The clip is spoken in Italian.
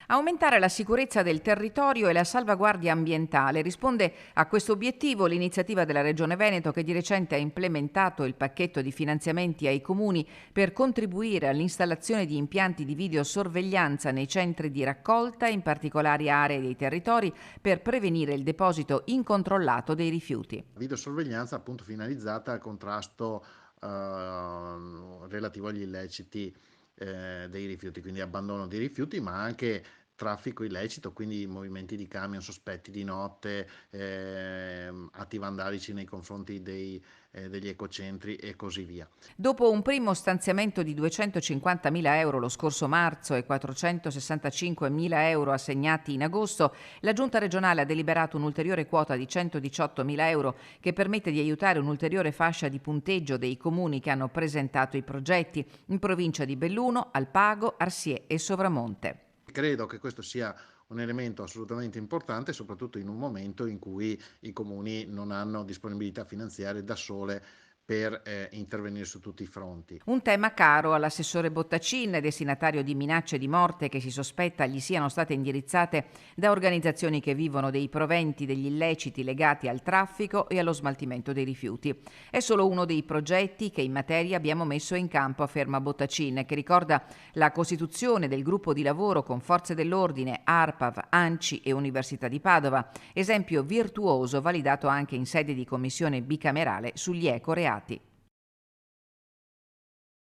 Aumentare la sicurezza del territorio e la salvaguardia ambientale. Risponde a questo obiettivo l'iniziativa della Regione Veneto che di recente ha implementato il pacchetto di finanziamenti ai comuni per contribuire all'installazione di impianti di videosorveglianza nei centri di raccolta, in particolari aree dei territori, per prevenire il deposito incontrollato dei rifiuti. Videosorveglianza appunto finalizzata al contrasto relativo agli illeciti dei rifiuti, quindi abbandono dei rifiuti, ma anche traffico illecito, quindi movimenti di camion sospetti di notte, atti vandalici nei confronti degli ecocentri e così via. Dopo un primo stanziamento di 250.000 euro lo scorso marzo e 465.000 euro assegnati in agosto, la Giunta regionale ha deliberato un'ulteriore quota di 118.000 euro che permette di aiutare un'ulteriore fascia di punteggio dei comuni che hanno presentato i progetti in provincia di Belluno, Alpago, Arsiè e Sovramonte. Credo che questo sia un elemento assolutamente importante, soprattutto in un momento in cui i comuni non hanno disponibilità finanziarie da sole per intervenire su tutti i fronti. Un tema caro all'assessore Bottacin, destinatario di minacce di morte che si sospetta gli siano state indirizzate da organizzazioni che vivono dei proventi degli illeciti legati al traffico e allo smaltimento dei rifiuti. È solo uno dei progetti che in materia abbiamo messo in campo, afferma Bottacin, che ricorda la costituzione del gruppo di lavoro con forze dell'ordine, ARPAV, ANCI e Università di Padova, esempio virtuoso validato anche in sede di commissione bicamerale sugli ecoreati.